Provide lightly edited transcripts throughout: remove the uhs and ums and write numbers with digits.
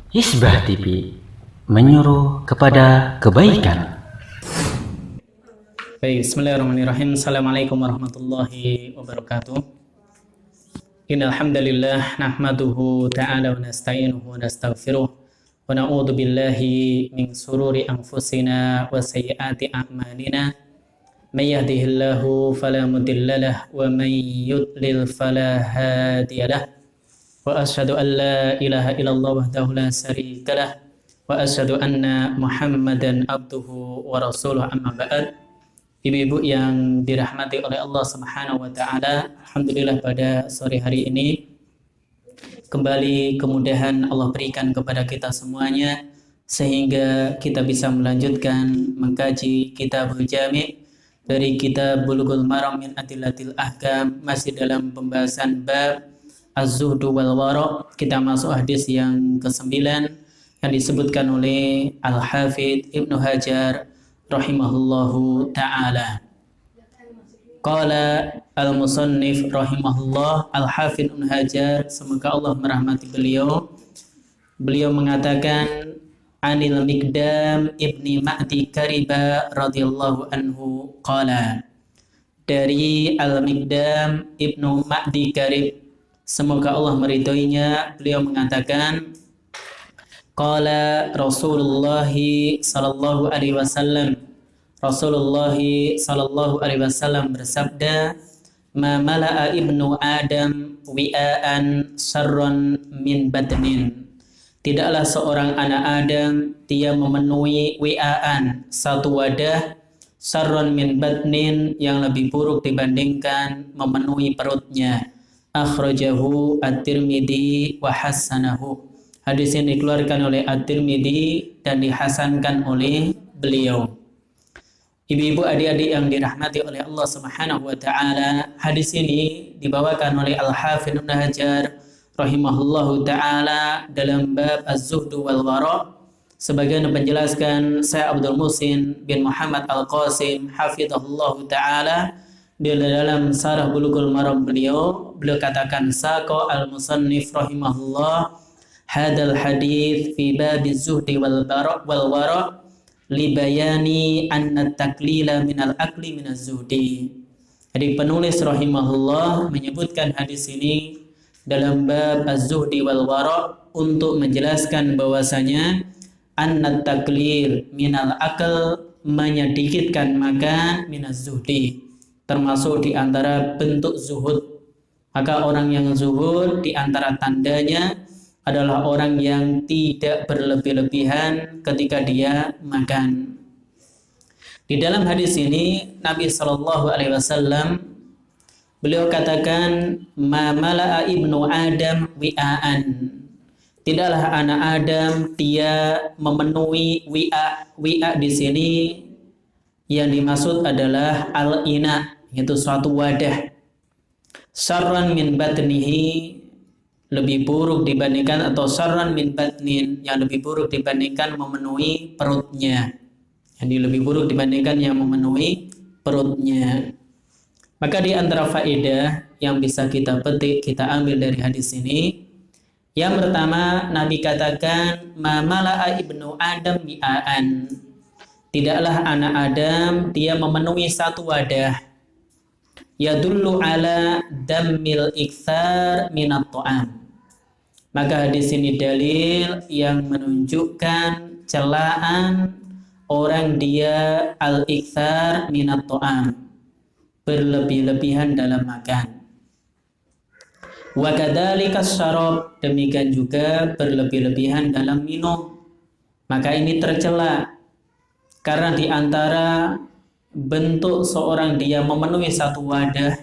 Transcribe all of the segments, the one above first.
Hisbah TV menyuruh kepada kebaikan. Baik, bismillahirrahmanirrahim. Assalamualaikum warahmatullahi wabarakatuh. Innal hamdalillah nahmaduhu ta'ala wa nasta'inuhu wa nastaghfiruh wa na'udzu billahi min sururi anfusina wa sayyiati a'malina. May yahdihillahu fala mudhillalah wa may yudlil fala hadiyalah. Wa asyhadu an la ilaha illallah wahdahu la syarikalah wa asyhadu anna Muhammadan abduhu wa rasuluh, amma ba'd. Ibu-ibu yang dirahmati oleh Allah Subhanahu wa taala, alhamdulillah pada sore hari ini kembali kemudahan Allah berikan kepada kita semuanya sehingga kita bisa melanjutkan mengkaji Kitabul Jami' dari kitab Bulughul Maram min Adillatil Ahkam, masih dalam pembahasan bab Az-Zuhdu wal Wara'. Kita masuk hadis yang ke-9 yang disebutkan oleh Al-Hafidz Ibnu Hajar rahimahullahu ta'ala. Qala al-musannif rahimahullah, Al-Hafidz Ibnu Hajar, semoga Allah merahmati beliau. Beliau mengatakan, Anil Miqdam ibni Ma'di Kariba radhiyallahu anhu qala, dari Al-Miqdam ibnu Ma'di Karib, semoga Allah meridhoinya, beliau mengatakan, qala Rasulullah sallallahu alaihi wasallam, Rasulullah sallallahu alaihi wasallam bersabda, ma mala'a ibnu Adam wi'aan syarran min badnin. Tidaklah seorang anak Adam dia memenuhi wi'aan, satu wadah, syarran min badnin, yang lebih buruk dibandingkan memenuhi perutnya. Akhrajahu At-Tirmidzi wa hassanahu. Hadis ini dikeluarkan oleh At-Tirmidzi dan dihasankan oleh beliau. Ibu-ibu, adik-adik yang dirahmati oleh Allah Subhanahu wa taala, hadis ini dibawakan oleh Al-Hafidz Ibnu Hajar rahimahullahu taala dalam bab Az-Zuhdu wal Wara'. Sebagian menjelaskan Syekh Abdul Muhsin bin Muhammad Al-Qasim hafizahullahu taala di dalam Syarah Bulughul Maram beliau katakan, saqa al-musannif rahimahullah hadal hadits fi babiz zuhdi wal wara' li bayani anna taklila minal akli minaz zuhdi. Jadi penulis rahimahullah menyebutkan hadis ini dalam bab az-zuhdi wal wara' untuk menjelaskan bahwasanya anna taklil minal akal, menyedikitkan makan, minaz zuhdi, termasuk di antara bentuk zuhud. Maka orang yang zuhud di antara tandanya adalah orang yang tidak berlebih-lebihan ketika dia makan. Di dalam hadis ini Nabi Shallallahu Alaihi Wasallam beliau katakan, ma mala'a ibnu Adam wi'aan. Tidaklah anak Adam dia memenuhi wi'a di sini yang dimaksud adalah al-ina, yaitu suatu wadah. Syarran min batnihi, lebih buruk dibandingkan, atau syarran min batnin, yang lebih buruk dibandingkan memenuhi perutnya. Jadi lebih buruk dibandingkan yang memenuhi perutnya. Maka di antara faedah yang bisa kita petik, kita ambil dari hadis ini, yang pertama, Nabi katakan, ma mala'a ibnu Adam bi'aan. Tidaklah anak Adam dia memenuhi satu wadah. Yadullu ala dammil iktsar minat ta'am. Maka hadis ini dalil yang menunjukkan celaan orang dia al-iktsar minat ta'am, berlebih-lebihan dalam makan. Wa kadzalika syarab, demikian juga berlebih-lebihan dalam minum. Maka ini tercela karena di antara bentuk seorang dia memenuhi satu wadah,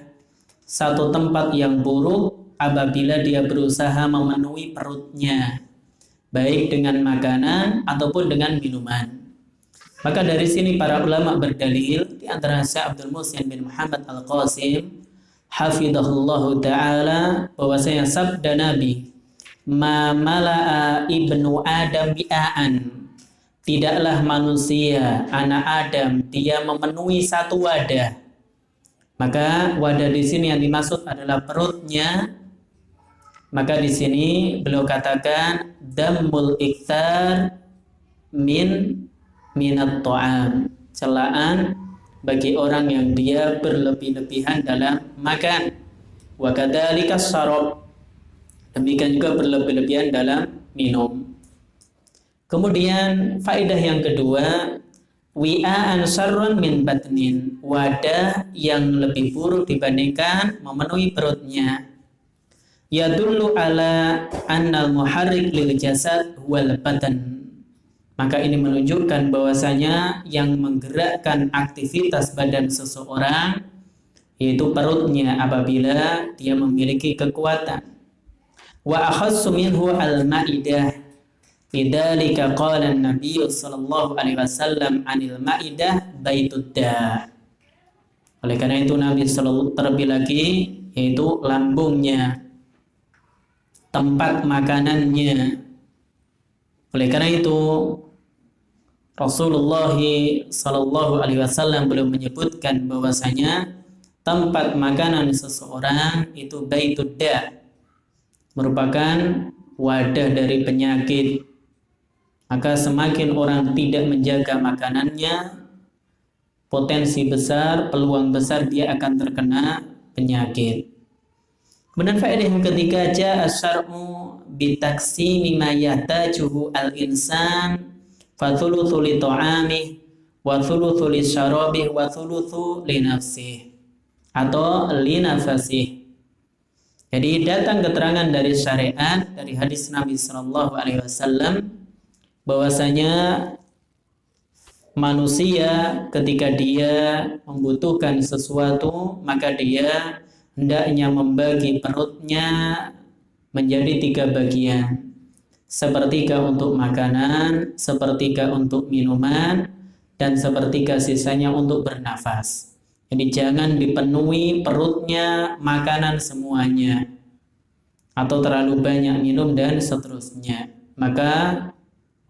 satu tempat yang buruk apabila dia berusaha memenuhi perutnya, baik dengan makanan ataupun dengan minuman. Maka dari sini para ulama berdalil, di antara Syekh Abdul Muhsin bin Muhammad Al-Qasim hafizahullahu ta'ala, bahwasanya sabda Nabi, ma mala'a ibnu Adam bi'aan, tidaklah manusia, anak Adam, dia memenuhi satu wadah. Maka wadah di sini yang dimaksud adalah perutnya, Maka di sini beliau katakan dammul iktar minat ta'am, celaan bagi orang yang dia berlebih-lebihan dalam makan. Wa kadzalika syarab, demikian juga berlebih-lebihan dalam minum. Kemudian faedah yang kedua, wi'aan syarrun min batnin, wadah yang lebih buruk dibandingkan memenuhi perutnya. Yadullu ala annal muharrik lil jasad wal batan. Maka ini menunjukkan bahwasanya yang menggerakkan aktivitas badan seseorang yaitu perutnya apabila dia memiliki kekuatan. Wa akhassu minhu al-ma'idah. Lidzalika qala an-nabiy sallallahu alaihi wasallam 'anil ma'idah baitud da'. Oleh karena itu Nabi sallallahu terlebih lagi yaitu lambungnya, tempat makanannya. Oleh karena itu Rasulullah sallallahu alaihi wasallam beliau menyebutkan bahwasanya tempat makanan seseorang itu baitud da', merupakan wadah dari penyakit. Maka semakin orang tidak menjaga makanannya, potensi besar, peluang besar dia akan terkena penyakit. Kemudian faedah yang ketiga, ja'a syar'u bitaksimi ma yahtajuhu al-insan fa thuluthu li ta'amih wa thuluthu li syarabih wa thuluthu li nafsih atau li nafasih. Jadi datang keterangan dari syariat, dari hadis Nabi sallallahu alaihi wasallam bahwasanya manusia ketika dia membutuhkan sesuatu maka dia hendaknya membagi perutnya menjadi 3 bagian. Sepertiga untuk makanan, sepertiga untuk minuman, dan sepertiga sisanya untuk bernafas. Jadi jangan dipenuhi perutnya makanan semuanya atau terlalu banyak minum dan seterusnya. Maka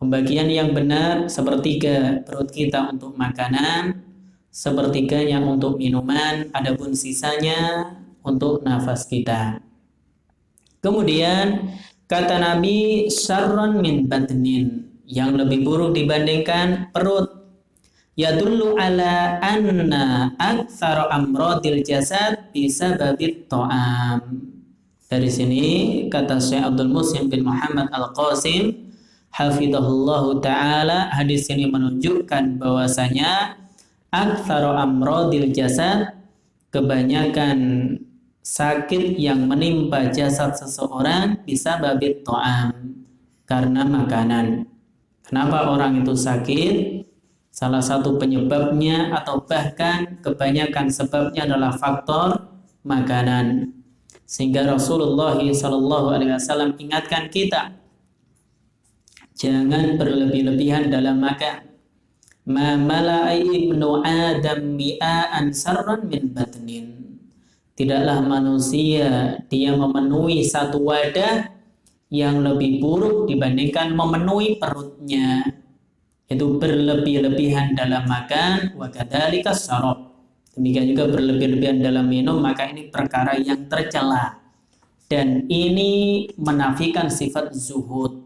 pembagian yang benar, sepertiga perut kita untuk makanan, sepertiganya untuk minuman, adapun sisanya untuk nafas kita. Kemudian kata Nabi syarrun min batnin, yang lebih buruk dibandingkan perut. Yadullu ala anna aktsara amradil jasad bisababit ta'am. Dari sini kata Syekh Abdul Muhsin bin Muhammad Al-Qasim hafidhahullahu taala, hadis ini menunjukkan bahwasanya aktsara amradil jasad, kebanyakan sakit yang menimpa jasad seseorang bisa babit ta'am, karena makanan. Kenapa orang itu sakit? Salah satu penyebabnya atau bahkan kebanyakan sebabnya adalah faktor makanan. Sehingga Rasulullah SAW ingatkan kita, jangan berlebih-lebihan dalam makan. Ma mala'a ibnu Adam mi'an sarran min batnin. Tidaklah manusia dia memenuhi satu wadah yang lebih buruk dibandingkan memenuhi perutnya. Itu berlebih-lebihan dalam makan, wa kadzalika syarab. Demikian juga berlebih-lebihan dalam minum, maka ini perkara yang tercela. Dan ini menafikan sifat zuhud.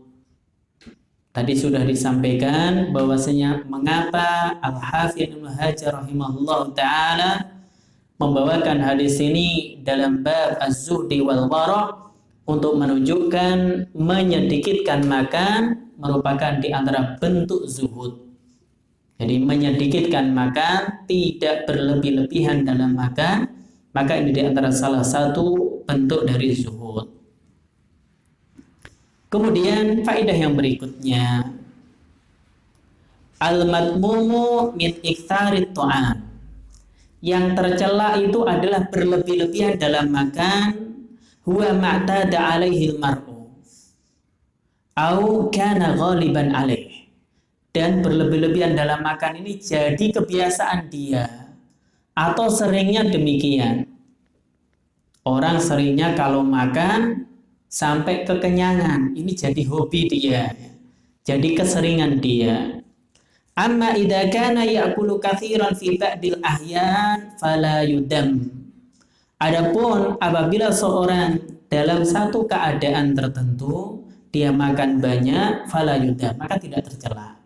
Tadi sudah disampaikan bahwasanya mengapa Al-Hafidz Ibnu Hajar rahimahullah taala membawakan hadis ini dalam bab az-zuhdi wal wara' untuk menunjukkan menyedikitkan makan merupakan di antara bentuk zuhud. Jadi menyedikitkan makan, tidak berlebih-lebihan dalam makan, maka ini di antara salah satu bentuk dari zuhud. Kemudian faedah yang berikutnya, al-madmumu min iktsarit ta'am. Yang tercela itu adalah berlebih-lebihan dalam makan, huwa ma'tada alaihi al-mar'u au kana ghaliban alaih. Dan berlebih-lebihan dalam makan ini jadi kebiasaan dia atau seringnya demikian. Orang seringnya kalau makan sampai kekenyangan, ini jadi hobi dia, jadi keseringan dia. Amma idza kana ya'kulu katsiran fi ba'dil ahyan fala yudam. Adapun apabila seorang dalam satu keadaan tertentu dia makan banyak, fala yudam, maka tidak tercela.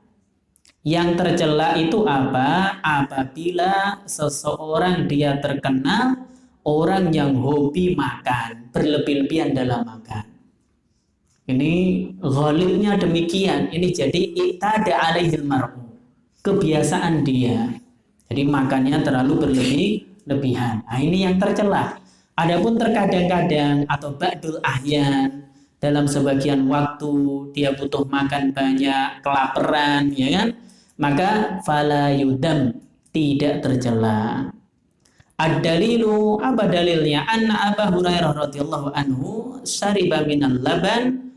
Yang tercela itu apa? Apabila seseorang dia terkenal orang yang hobi makan, berlebih-lebihan dalam makan. Ini ghalibnya demikian. Ini jadi i'tada alaihil mar'u, kebiasaan dia. Jadi makannya terlalu berlebihan. Nah, ini yang tercela. Adapun terkadang-kadang atau ba'dul ahyan, dalam sebagian waktu dia butuh makan banyak, kelaparan, ya kan? Maka fala yudam, tidak tercela. Ad-dalilu, apa dalilnya? Anna Abu Hurairah radhiyallahu anhu syariba minal laban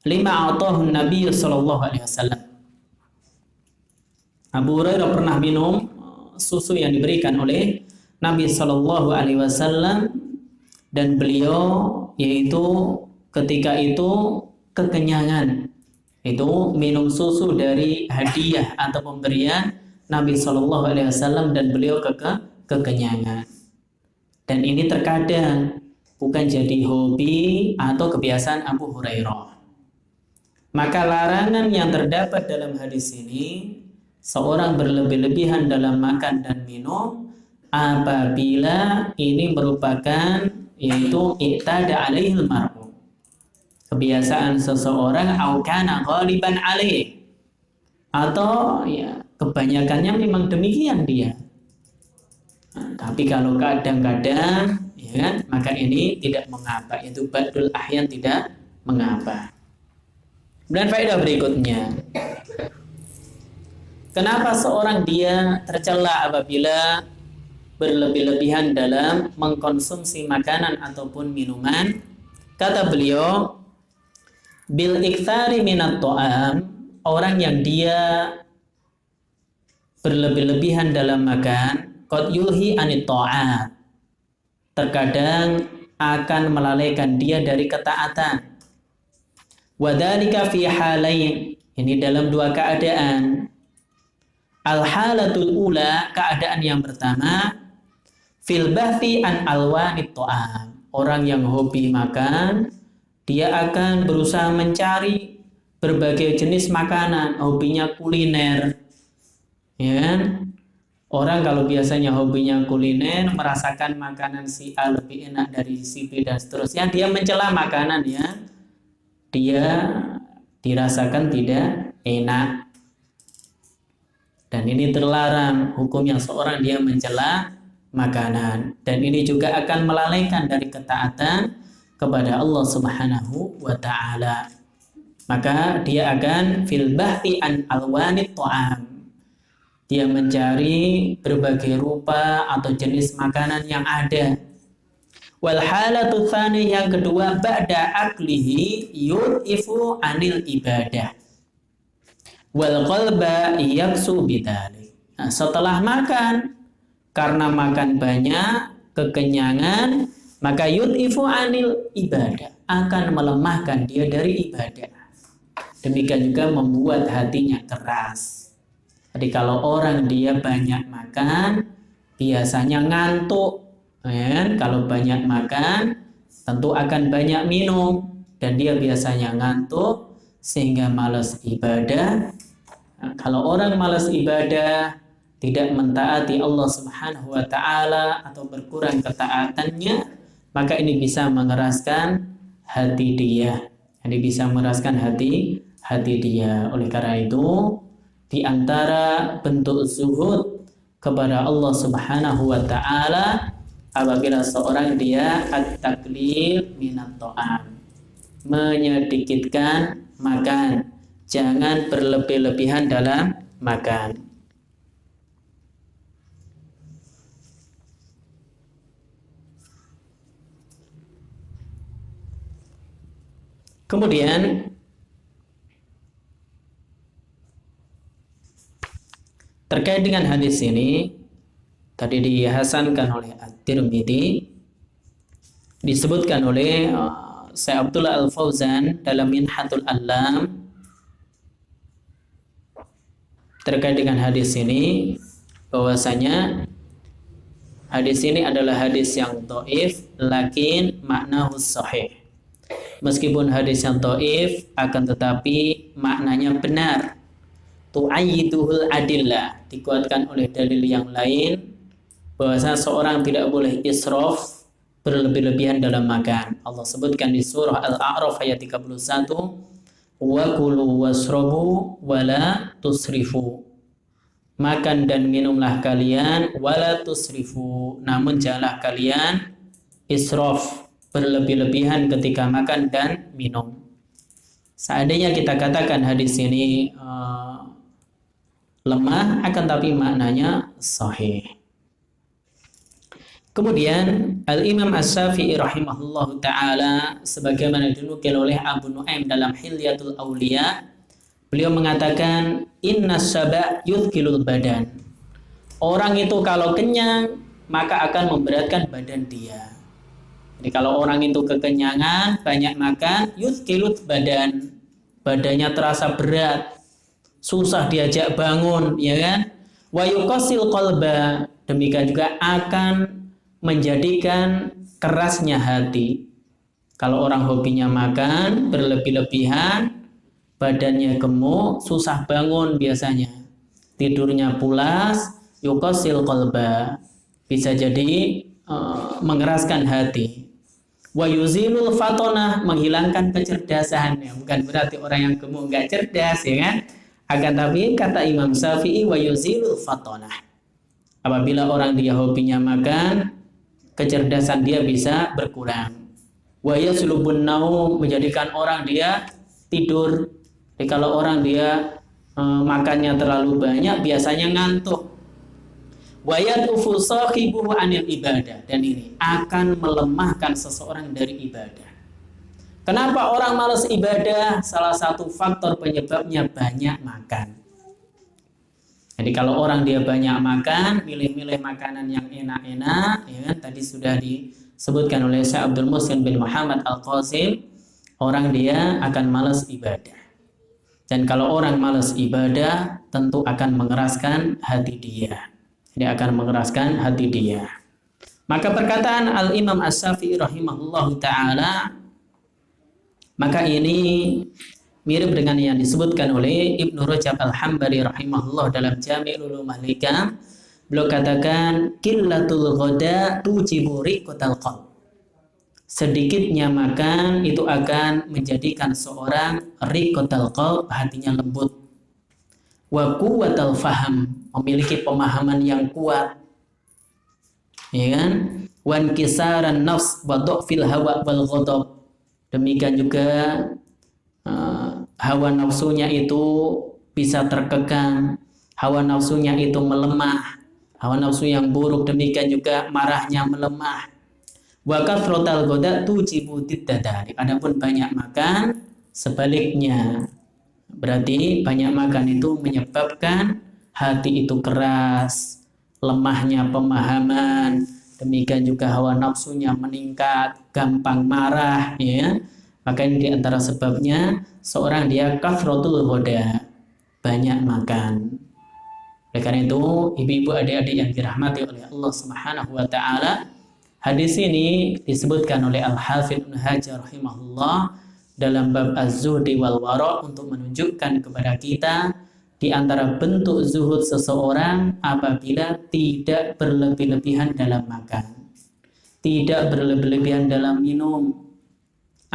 lima atahu Nabi sallallahu alaihi wasallam. Abu Hurairah pernah minum susu yang diberikan oleh Nabi sallallahu alaihi wasallam, dan beliau yaitu ketika itu kekenyangan. Itu minum susu dari hadiah atau pemberian Nabi sallallahu alaihi wasallam, dan beliau kekenyangan. Dan ini terkadang bukan jadi hobi atau kebiasaan Abu Hurairah. Maka larangan yang terdapat dalam hadis ini, seorang berlebih-lebihan dalam makan dan minum apabila ini merupakan yaitu i'tada alaihil mar'u, kebiasaan seseorang, au kana ghaliban alaih, atau ya kebanyakannya memang demikian dia. Nah, tapi kalau kadang-kadang ya kan, maka ini tidak mengapa, itu ba'dul ahyan, tidak mengapa. Dan faedah berikutnya, kenapa seorang dia tercela apabila berlebih-lebihan dalam mengkonsumsi makanan ataupun minuman? Kata beliau, bil iktsari minat ta'am, orang yang dia berlebih-lebihan dalam makan, qad yulhi anit ta'at, terkadang akan melalaikan dia dari ketaatan. Wadzalika fi halain, ini dalam dua keadaan. Al-halatul ula, keadaan yang pertama, fil bahthi an alwanit ta'am, orang yang hobi makan, dia akan berusaha mencari berbagai jenis makanan, hobinya kuliner. Ya kan? Orang kalau biasanya hobinya kuliner, merasakan makanan si A lebih enak dari si B dan seterusnya, dia mencela makanan yang dia dirasakan tidak enak. Dan ini terlarang hukumnya seorang dia mencela makanan. Dan ini juga akan melalaikan dari ketaatan kepada Allah Subhanahu wa ta'ala. Maka dia akan fil bahthi an alwanit ta'am, dia mencari berbagai rupa atau jenis makanan yang ada. Wal halatu tsani, yang kedua, ba'da aklihi yud'ifu anil ibadah wal qalba yaksu bidzalik. Nah, setelah makan, karena makan banyak, kekenyangan, maka yud'ifu anil ibadah, akan melemahkan dia dari ibadah. Demikian juga membuat hatinya keras. Jadi kalau orang dia banyak makan, biasanya ngantuk. Ya, kalau banyak makan, tentu akan banyak minum, dan dia biasanya ngantuk sehingga malas ibadah. Nah, kalau orang malas ibadah, tidak mentaati Allah Subhanahu wa ta'ala atau berkurang ketaatannya, maka ini bisa mengeraskan hati dia. Ini bisa mengeraskan hati dia. Oleh karena itu, di antara bentuk zuhud kepada Allah Subhanahu wa ta'ala apabila seorang dia at-taqlil minat ta'am, menyedikitkan makan, jangan berlebih-lebihan dalam makan. Kemudian terkait dengan hadis ini, tadi dihasankan oleh At-Tirmidzi, disebutkan oleh Syekh Abdullah Al-Fauzan dalam Minhatul Alam terkait dengan hadis ini, bahwasanya hadis ini adalah hadis yang dhaif, lakin maknahu sahih. Meskipun hadis yang dhaif, akan tetapi maknanya benar. Tu'ayyiduhul adillah, dikuatkan oleh dalil yang lain bahwasanya seorang tidak boleh israf, berlebih-lebihan dalam makan. Allah sebutkan di surah Al-A'raf ayat 31, wa kulu wasrabu wala tusrifu. Makan dan minumlah kalian wala tusrifu, namun janganlah kalian israf, berlebih-lebihan ketika makan dan minum. Seandainya kita katakan hadis ini lemah, akan tapi maknanya sahih. Kemudian Al-Imam Asy-Syafi'i rahimahullahu ta'ala, sebagaimana dinukil oleh Abu Nu'aim dalam Hilyatul Auliya, beliau mengatakan inna syaba' yudhkilul badan. Orang itu kalau kenyang maka akan memberatkan badan dia. Jadi kalau orang itu kekenyangan, banyak makan, yudhkilul badan, badannya terasa berat, susah diajak bangun, ya kan? Wa yuqasil qalba, demikian juga akan menjadikan kerasnya hati. Kalau orang hobinya makan berlebih-lebihan, badannya gemuk, susah bangun biasanya, tidurnya pulas, yuqasil qalba, bisa jadi mengeraskan hati. Wa yuzilul fatonah, menghilangkan kecerdasannya. Bukan berarti orang yang gemuk nggak cerdas, ya kan? Akan tapi kata Imam Syafi'i, wa yuzilul fatonah, apabila orang dia hobinya makan, kecerdasan dia bisa berkurang. Wa yaslubun naum, menjadikan orang dia tidur. Jadi kalau orang dia makannya terlalu banyak, biasanya ngantuk. Wa yad'ufu sahibuhu anil ibadah, dan ini akan melemahkan seseorang dari ibadah. Kenapa orang malas ibadah? Salah satu faktor penyebabnya banyak makan. Jadi kalau orang dia banyak makan, milih-milih makanan yang enak-enak, ya kan? Tadi sudah disebutkan oleh Syekh Abdul Muhsin bin Muhammad Al-Qasim, orang dia akan malas ibadah. Dan kalau orang malas ibadah, tentu akan mengeraskan hati dia. Dia akan mengeraskan hati dia. Maka perkataan Al-Imam Asy-Syafi'i rahimahullahu ta'ala, maka ini mirip dengan yang disebutkan oleh Ibnu Rajab Al-Hambali rahimahullah dalam Jami'ul Ulumul Hikam. Beliau katakan qillatul ghada tujibu riqatal qalb. Sedikitnya makan itu akan menjadikan seorang riqatal qalb, hatinya lembut. Wa quwwatal faham, memiliki pemahaman yang kuat. Ya kan? Wa inkisaran nafs wa dhafil hawa wal ghadab. Demikian juga hawa nafsunya itu bisa terkekang, hawa nafsunya itu melemah, hawa nafsu yang buruk, demikian juga marahnya melemah. Wa kathratal ghada tujibu diddadari. Adapun banyak makan sebaliknya, berarti banyak makan itu menyebabkan hati itu keras, lemahnya pemahaman, demikian juga hawa nafsunya meningkat, gampang marah, ya. Maka ini diantara sebabnya seorang dia kathratul ghada, banyak makan. Oleh karena itu, ibu-ibu adik-adik yang dirahmati oleh Allah Subhanahu wa taala, hadis ini disebutkan oleh Al-Hafidz Ibnu Hajar rahimahullah dalam bab Az-Zuhdi wal Wara' untuk menunjukkan kepada kita di antara bentuk zuhud seseorang apabila tidak berlebih-lebihan dalam makan, tidak berlebih-lebihan dalam minum,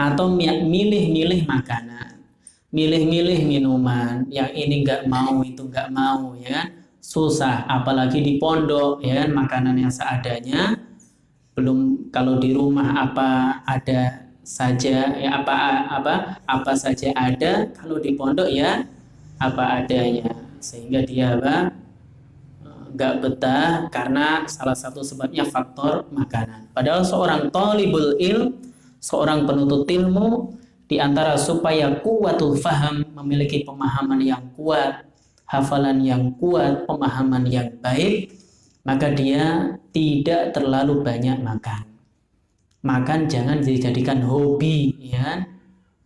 atau milih-milih makanan, milih-milih minuman, yang ini nggak mau, itu nggak mau, ya kan? Susah, apalagi di pondok, ya kan, makanan yang seadanya. Belum kalau di rumah apa ada saja, ya apa saja ada. Kalau di pondok ya apa adanya, sehingga dia nggak betah karena salah satu sebabnya faktor makanan. Padahal seorang thalibul ilm, seorang penuntut ilmu, di antara supaya kuwatul faham, memiliki pemahaman yang kuat, hafalan yang kuat, pemahaman yang baik, maka dia tidak terlalu banyak makan. Makan jangan dijadikan hobi, ya.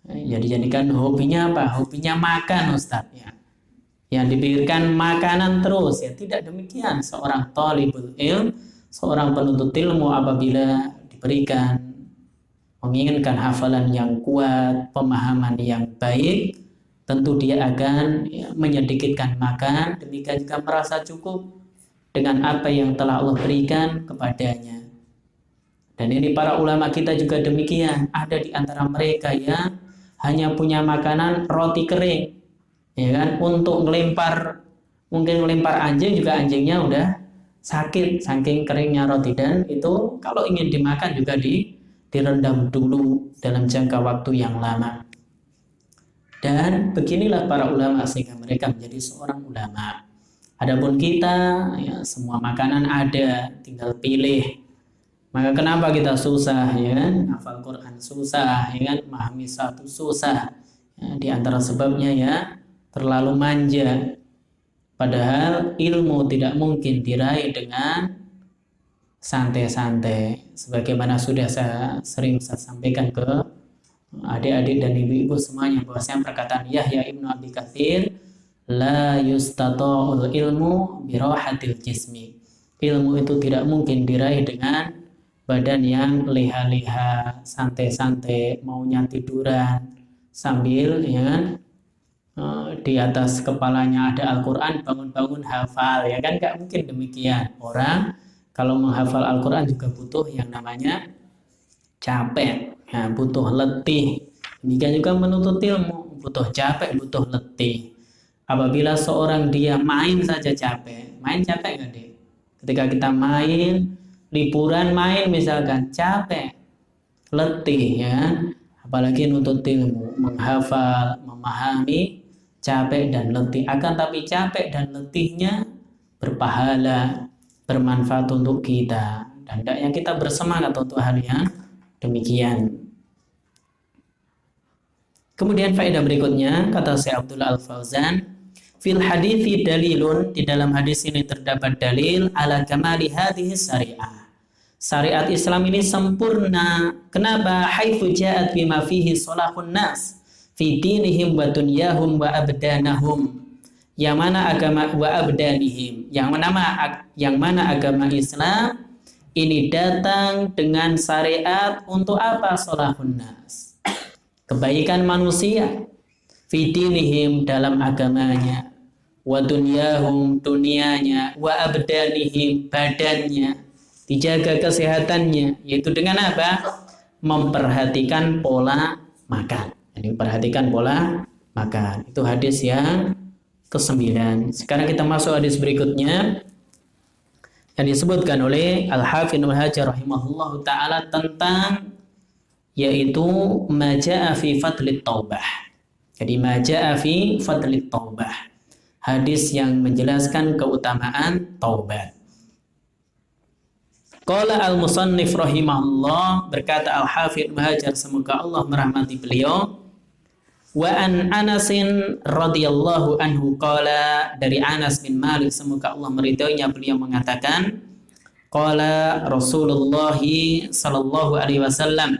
Jadi jadikan hobinya apa? Hobinya makan, Ustaz, ya. Yang dipikirkan makanan terus, ya. Tidak demikian. Seorang thalibul ilm, Seorang penuntut ilmu apabila diberikan menginginkan hafalan yang kuat, pemahaman yang baik, tentu dia akan menyedikitkan makan, demikian juga merasa cukup dengan apa yang telah Allah berikan kepadanya. Dan ini para ulama kita juga demikian. Ada di antara mereka yang hanya punya makanan roti kering, ya kan? Untuk melempar, mungkin melempar anjing juga anjingnya udah sakit saking keringnya roti, dan itu kalau ingin dimakan juga direndam dulu dalam jangka waktu yang lama. Dan beginilah para ulama sehingga mereka menjadi seorang ulama. Adapun kita, ya, semua makanan ada, tinggal pilih. Maka kenapa kita susah, ya kan? Hafal Quran susah, ya kan? Memahami satu susah. Ya, di antara sebabnya ya terlalu manja. Padahal ilmu tidak mungkin diraih dengan santai-santai. Sebagaimana sudah saya sering sampaikan ke adik-adik dan ibu-ibu semuanya, bahwasanya perkataan Yahya Ibnu Abi Katsir, la yustata'ul ilmu birohatil jismi. Ilmu itu tidak mungkin diraih dengan badan yang leha-leha, santai-santai, maunya tiduran sambil ya kan, di atas kepalanya ada Al-Quran, bangun-bangun hafal, ya kan, gak mungkin demikian. Orang kalau menghafal Al-Quran juga butuh yang namanya capek, ya, butuh letih. Demikian juga menuntut ilmu, butuh capek, butuh letih. Apabila seorang dia main saja capek, main capek gak deh? Ketika kita main, liburan main misalkan, capek, letih, ya. Apalagi nuntut ilmu, menghafal, memahami, capek dan letih. Akan tapi capek dan letihnya berpahala, bermanfaat untuk kita, dan hendaknya kita bersemangat untuk hal yang demikian. Kemudian faedah berikutnya, kata Syekh Abdullah Al-Fauzan, fil hadithi dalilun, di dalam hadis ini terdapat dalil ala kamali hadhihi syariah. Syariat Islam ini sempurna. Kenapa? Haitsu ja'at bima fihi salahun nas fi dinihim wa dunyahum wa abdanahum. Yang mana agama wa abdanihim, yang mana agama Islam ini datang dengan syariat untuk apa? Salahun nas, kebaikan manusia, fi dinihim, dalam agamanya, wa dunyahum, dunianya, wa abdanihim, badannya, dijaga kesehatannya, yaitu dengan apa? Memperhatikan pola makan. Jadi perhatikan pola makan. Itu hadis yang ke-9. Sekarang kita masuk hadis berikutnya yang disebutkan oleh Al-Hafidz Ibnu Hajar rahimahullahu taala tentang yaitu maja'a fi fadlit taubah. Jadi maja'a fi fadlit taubah. Hadis yang menjelaskan keutamaan taubat. Qala al-musannif rahimahullah, berkata Al-Hafidz Ibnu Hajar semoga Allah merahmati beliau, wa an Anasin radhiyallahu anhu qala, dari Anas bin Malik semoga Allah meridhoinya, beliau mengatakan, qala Rasulullah sallallahu alaihi wasallam,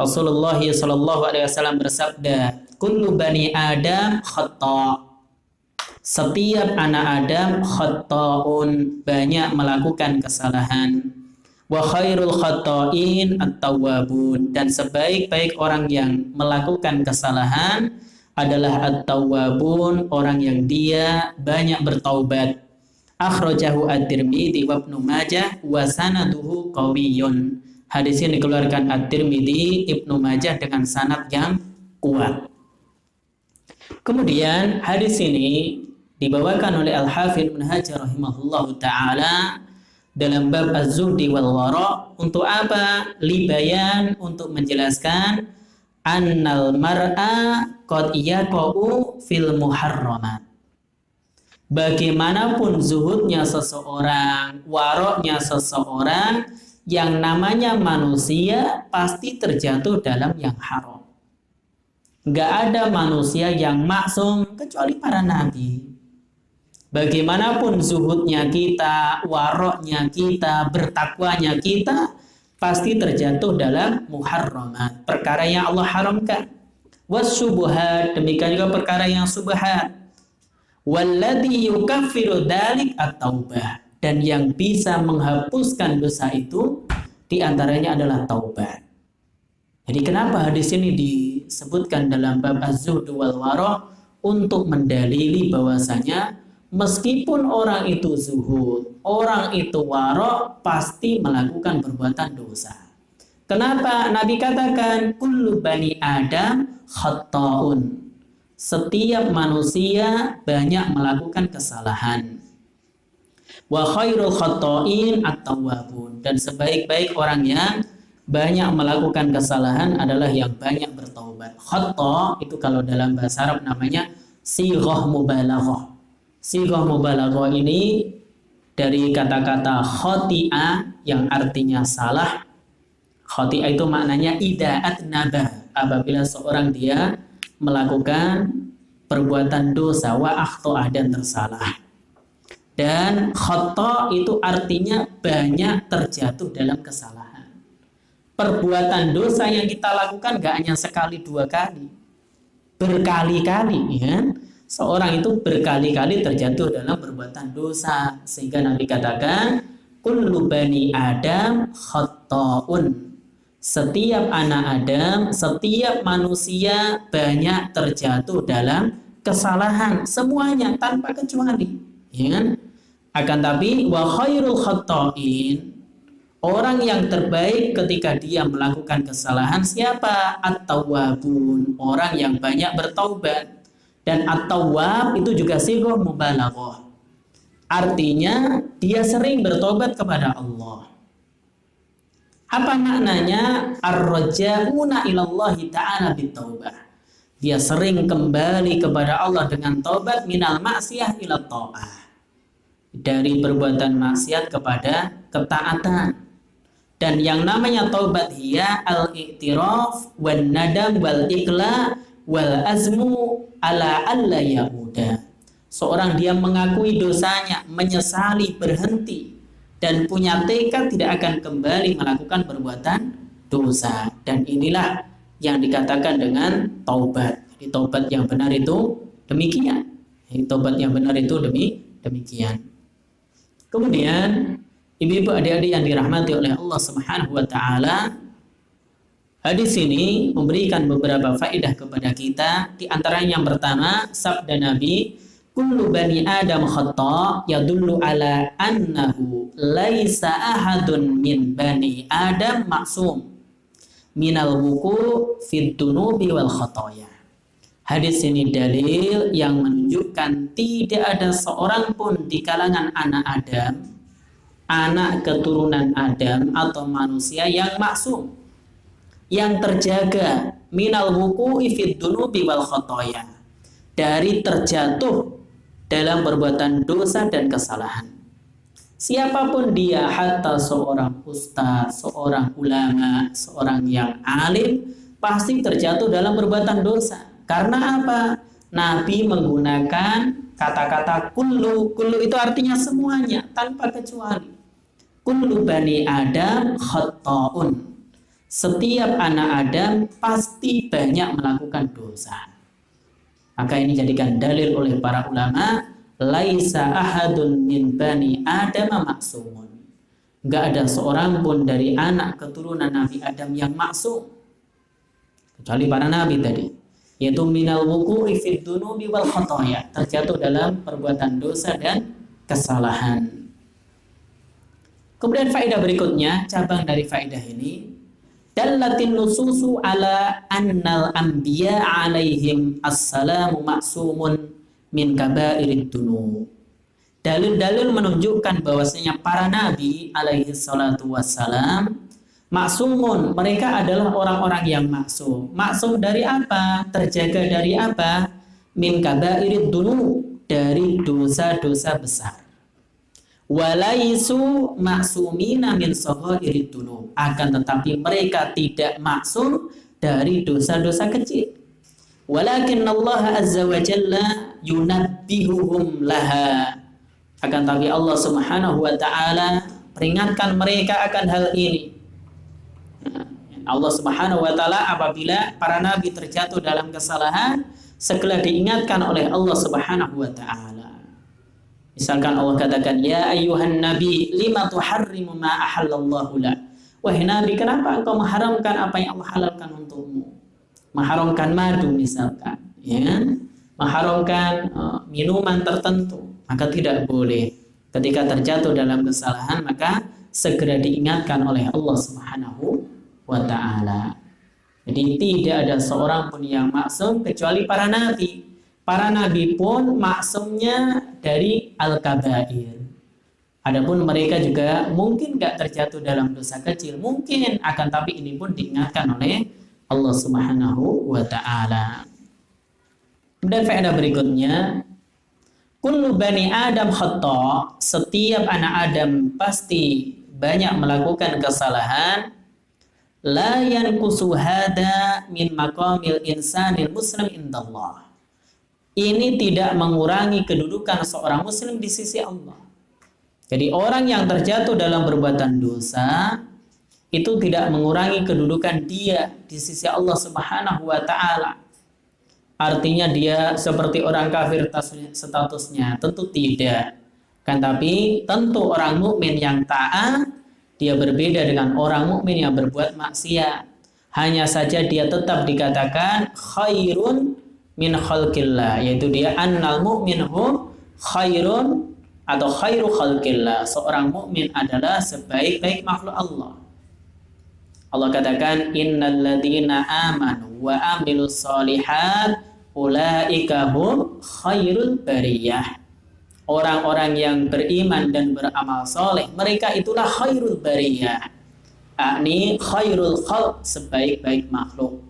Rasulullah sallallahu alaihi wasallam bersabda, kullu bani Adam khata', setiap anak Adam khata'un, banyak melakukan kesalahan. Wa khairul khata'in at-tawwabun, dan sebaik-baik orang yang melakukan kesalahan adalah at-tawwabun, orang yang dia banyak bertaubat. Akhrajahu at-Tirmidzi wa Ibnu Majah wa sanaduhu qawiyyun. Hadis ini dikeluarkan at-Tirmidzi, Ibnu Majah dengan sanad yang kuat. Kemudian hadis ini dibawakan oleh Al-Hafidz Ibnu Hajar rahimahullahu taala dalam bab az-zuhdi wal wara', untuk apa? Libayan, untuk menjelaskan annal mar'a qad yaqa'u fil muharramat. Bagaimanapun zuhudnya seseorang, waroknya seseorang, yang namanya manusia pasti terjatuh dalam yang haram. Gak ada manusia yang maksum kecuali para nabi. Bagaimanapun zuhudnya kita, waroknya kita, bertakwanya kita, pasti terjatuh dalam muharramat, perkara yang Allah haramkan. Wasyubuhat, demikian juga perkara yang subhat. Walladzi yukaffiru dzalik at-taubah, dan yang bisa menghapuskan dosa itu diantaranya adalah taubat. Jadi kenapa hadis ini disebutkan dalam bab az-zuhd wal wara' untuk mendalili bahwasanya meskipun orang itu zuhud, orang itu wara' pasti melakukan perbuatan dosa. Kenapa Nabi katakan kullu bani Adam khata'un? Setiap manusia banyak melakukan kesalahan. Wa khairul khata'in at-tawwabun, dan sebaik-baik orang yang banyak melakukan kesalahan adalah yang banyak bertaubat. Khata' itu kalau dalam bahasa Arab namanya sighah mubalaghah. Sighah mubalaghah ini dari kata-kata khati'ah yang artinya salah. Khati'ah itu maknanya ida'at nabah, apabila seorang dia melakukan perbuatan dosa, wa akhto'ah, dan tersalah. Dan khata' itu artinya banyak terjatuh dalam kesalahan. Perbuatan dosa yang kita lakukan gak hanya sekali dua kali, berkali-kali, ya. Seorang itu berkali-kali terjatuh dalam perbuatan dosa, sehingga Nabi katakan kullu bani Adam khata'un. Setiap anak Adam, setiap manusia banyak terjatuh dalam kesalahan, semuanya tanpa kecuali, ya kan? Akan tapi wa khairul khata'in, orang yang terbaik ketika dia melakukan kesalahan siapa? At-tawwabun, orang yang banyak bertaubat. Dan at-tawwab itu juga sighah mubalaghah, artinya dia sering bertobat kepada Allah. Apa maknanya? Ar-raja'una ilallahi ta'ala bitaubah, dia sering kembali kepada Allah dengan taubat, minal maksiyah ila ta'ah, dari perbuatan maksiat kepada ketaatan. Dan yang namanya taubat hiya al-i'tiraf wan nadam wal iqla wal azmu ala alla yauda. Seorang dia mengakui dosanya, menyesali, berhenti, dan punya tekad tidak akan kembali melakukan perbuatan dosa. Dan inilah yang dikatakan dengan taubat. Jadi taubat yang benar itu demikian. Jadi taubat yang benar itu demikian. Kemudian ibu-ibu, adik-adik yang dirahmati oleh Allah Subhanahu wa taala, hadis ini memberikan beberapa faedah kepada kita. Di antaranya yang pertama, sabda Nabi, kullu bani Adam khata', yadullu ala annahu laisa ahadun min bani Adam maksum minal wuku' fid dunubi wal khataya. Hadis ini dalil yang menunjukkan tidak ada seorang pun di kalangan anak Adam, anak keturunan Adam atau manusia yang maksum, yang terjaga minal wuku'i fid dunubi wal khataya, dari terjatuh dalam perbuatan dosa dan kesalahan. Siapapun dia, hatta seorang ustaz, seorang ulama, seorang yang alim, pasti terjatuh dalam perbuatan dosa. Karena apa? Nabi menggunakan kata-kata kullu. Kullu itu artinya semuanya, tanpa kecuali. Kullu bani Adam khata'un. Setiap anak Adam pasti banyak melakukan dosa. Maka ini jadikan dalil oleh para ulama, laisa ahadun min bani Adam maksumun. Enggak ada seorang pun dari anak keturunan Nabi Adam yang maksum, kecuali para nabi tadi, yaitu minal wuku'i fid dunubi wal khataya, terjatuh dalam perbuatan dosa dan kesalahan. Kemudian faedah berikutnya, cabang dari faedah ini, dallatin nususu ala annal anbiya alaihim assalamu maksumun min kabairid dunub. Dalil-dalil menunjukkan bahwasanya para nabi alaihi salatu wassalam maksumun, mereka adalah orang-orang yang maksum. Maksum dari apa? Terjaga dari apa? Min kabairid dunub, dari dosa-dosa besar. Walaisu maksumina min saghairid dunub, akan tetapi mereka tidak maksum dari dosa-dosa kecil. Walakin Allah azza wa jalla yunabbihuhum laha, akan tapi Allah Subhanahu wa taala peringatkan mereka akan hal ini. Allah Subhanahu wa taala apabila para nabi terjatuh dalam kesalahan, segera diingatkan oleh Allah Subhanahu wa taala. Misalkan Allah katakan, ya ayyuhan nabi lima tuharrimu ma ahallallahu lak. Wahai nabi, kenapa engkau mengharamkan apa yang Allah halalkan untukmu? Mengharamkan madu misalkan, ya, mengharamkan minuman tertentu, maka tidak boleh. Ketika terjatuh dalam kesalahan, maka segera diingatkan oleh Allah Subhanahu wa ta'ala. Jadi tidak ada seorang pun yang maksum kecuali para nabi. Para nabi pun maksumnya dari al-kabair. Adapun mereka juga mungkin gak terjatuh dalam dosa kecil, mungkin, akan tapi ini pun diingatkan oleh Allah Subhanahu wa ta'ala. Kemudian faedah berikutnya, kullu bani Adam khata', setiap anak Adam pasti banyak melakukan kesalahan. La yanqusu hada min maqamil insanil muslim indallah. Ini tidak mengurangi kedudukan seorang muslim di sisi Allah. Jadi orang yang terjatuh dalam perbuatan dosa itu tidak mengurangi kedudukan dia di sisi Allah Subhanahu wa ta'ala. Artinya dia seperti orang kafir statusnya, tentu tidak. Kan tapi tentu orang mukmin yang taat dia berbeda dengan orang mukmin yang berbuat maksiat. Hanya saja dia tetap dikatakan khairun min khalqillah, yaitu dia annal mu'minhu khairun atau khairu khalqillah. Seorang mukmin adalah sebaik-baik makhluk Allah. Allah katakan innal ladzina amanu wa amilus solihat ulaika hum khairul bariyah. Orang-orang yang beriman dan beramal soleh, mereka itulah khairul bariyah. Ini khairul khalq, sebaik-baik makhluk.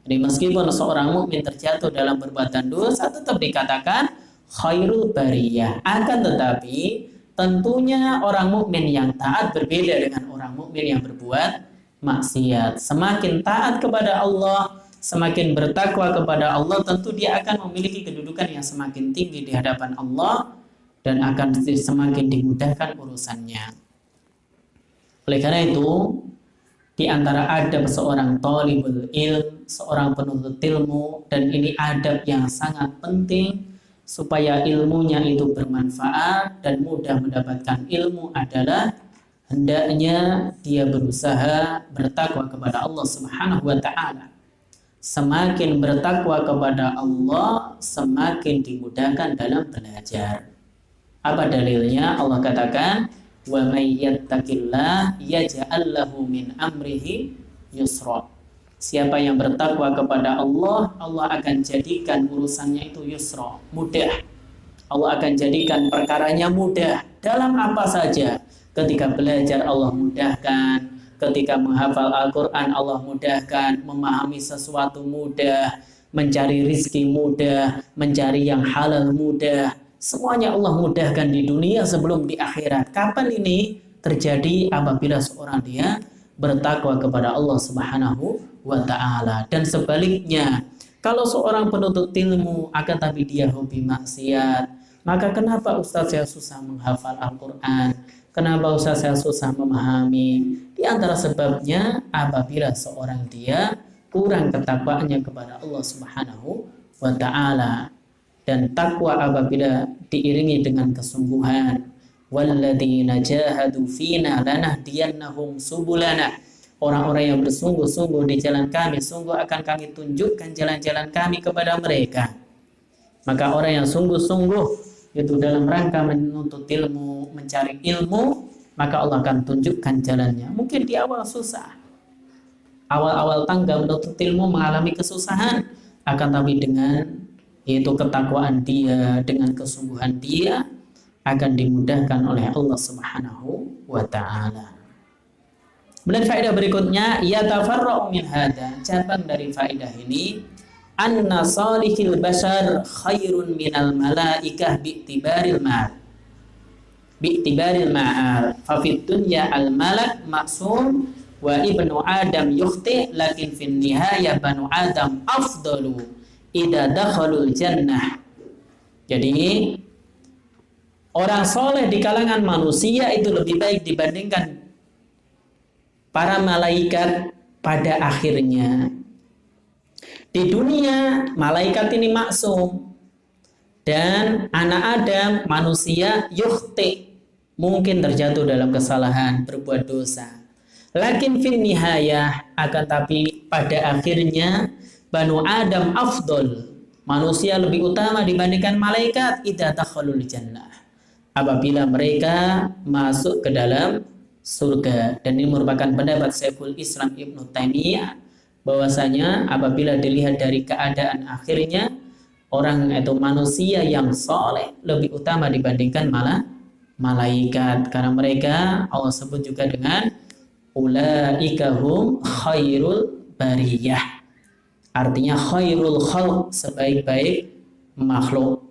Jadi meskipun seorang mukmin terjatuh dalam perbuatan dosa tetap dikatakan khairul bariyah. Akan tetapi tentunya orang mukmin yang taat berbeda dengan orang mukmin yang berbuat maksiat. Semakin taat kepada Allah, semakin bertakwa kepada Allah, tentu dia akan memiliki kedudukan yang semakin tinggi di hadapan Allah dan akan semakin dimudahkan urusannya. Oleh karena itu, di antara adab seorang talibul ilm, seorang penuntut ilmu, dan ini adab yang sangat penting supaya ilmunya itu bermanfaat dan mudah mendapatkan ilmu adalah hendaknya dia berusaha bertakwa kepada Allah Subhanahu wa ta'ala. Semakin bertakwa kepada Allah, semakin dimudahkan dalam belajar. Apa dalilnya? Allah katakan, wa may yattaqillah yaj'al lahu min amrihi yusra. Siapa yang bertakwa kepada Allah, Allah akan jadikan urusannya itu yusra, mudah. Allah akan jadikan perkaranya mudah dalam apa saja. Ketika belajar Allah mudahkan, ketika menghafal Al-Qur'an Allah mudahkan, memahami sesuatu mudah, mencari rizki mudah, mencari yang halal mudah. Semuanya Allah mudahkan di dunia sebelum di akhirat. Kapan ini terjadi? Apabila seorang dia bertakwa kepada Allah Subhanahu wa ta'ala. Dan sebaliknya, kalau seorang penuntut ilmu akan tapi dia hobi maksiat, maka kenapa Ustaz saya susah menghafal Al-Quran? Kenapa Ustaz saya susah memahami? Di antara sebabnya apabila seorang dia kurang ketakwaannya kepada Allah Subhanahu wa ta'ala. Dan takwa apabila diiringi dengan kesungguhan, walladzina jahadu fina lanahdiyannahum subulana. Orang-orang yang bersungguh-sungguh di jalan kami, sungguh akan kami tunjukkan jalan-jalan kami kepada mereka. Maka orang yang sungguh-sungguh itu dalam rangka menuntut ilmu, mencari ilmu, maka Allah akan tunjukkan jalannya. Mungkin di awal susah, awal-awal tangga menuntut ilmu mengalami kesusahan, akan tapi dengan yaitu ketakwaan dia, dengan kesungguhan dia akan dimudahkan oleh Allah Subhanahu wa ta'ala. Kemudian faedah berikutnya, yatafarra'u min hada, cabang dari faedah ini, anna salihil bashar khairun minal malaikah bi'tibaril ma'al fa fid dunya al malak maksum wa ibnu adam yukhti lakin fin nihaya banu adam afdalu idza dakhalul jannah. Jadi orang soleh di kalangan manusia itu lebih baik dibandingkan para malaikat pada akhirnya. Di dunia malaikat ini maksum, Dan anak Adam, manusia, yukhti, mungkin terjatuh dalam kesalahan, berbuat dosa. Lakin fin nihayah, akan tapi pada akhirnya Banu Adam afdol, manusia lebih utama dibandingkan malaikat, idza dakhalul jannah, apabila mereka masuk ke dalam surga. Dan ini merupakan pendapat Syekhul Islam Ibnu Taimiyah, bahwasanya apabila dilihat dari keadaan akhirnya, orang atau manusia yang soleh lebih utama dibandingkan malaikat, karena mereka Allah sebut juga dengan ulaika hum khairul bariyah, artinya khairul khalq, sebaik-baik makhluk.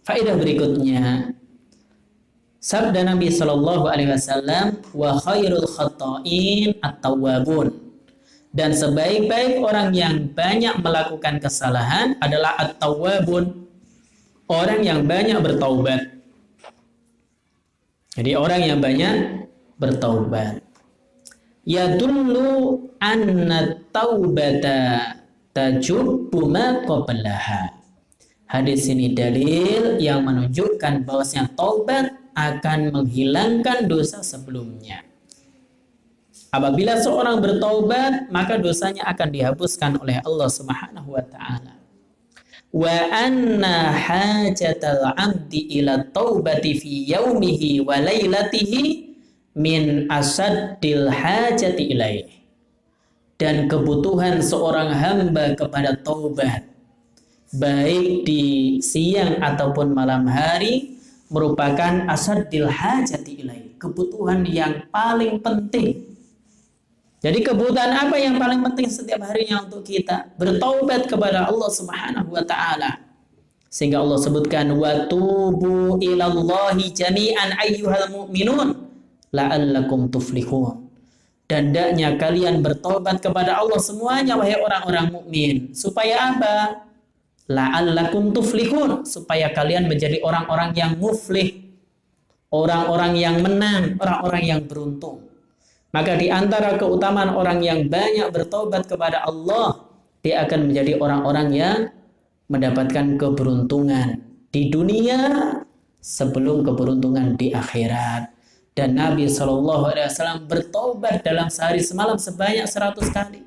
Faedah berikutnya, sabda Nabi Shallallahu Alaihi Wasallam, wa khairul khata'in at-tawwabun, dan sebaik-baik orang yang banyak melakukan kesalahan adalah at-tawwabun, orang yang banyak bertaubat. Jadi orang yang banyak bertaubat. Yadullu anna taubata tajubbu ma qablaha. Hadis ini dalil yang menunjukkan bahwasanya taubat akan menghilangkan dosa sebelumnya. Apabila seorang bertaubat, maka dosanya akan dihapuskan oleh Allah Subhanahu wa taala. Wa anna hajatal 'abdi ila taubati fi yaumihi wa lailatihi min asaddil hajati ilaih. Dan kebutuhan seorang hamba kepada taubat, baik di siang ataupun malam hari, merupakan asaddil hajati ilaih, kebutuhan yang paling penting. Jadi kebutuhan apa yang paling penting setiap harinya untuk kita? Bertaubat kepada Allah Subhanahu wa taala. Sehingga Allah sebutkan, wa tubu ilallahi jami'an ayyuhal mu'minun la'allakum tuflihun. Dan hendaknya kalian bertaubat kepada Allah semuanya, wahai orang-orang mukmin. Supaya apa? La'allakum tuflihun, supaya kalian menjadi orang-orang yang muflih, orang-orang yang menang, orang-orang yang beruntung. Maka di antara keutamaan orang yang banyak bertobat kepada Allah, dia akan menjadi orang-orang yang mendapatkan keberuntungan di dunia sebelum keberuntungan di akhirat. Dan Nabi SAW bertobat dalam sehari semalam sebanyak 100 kali.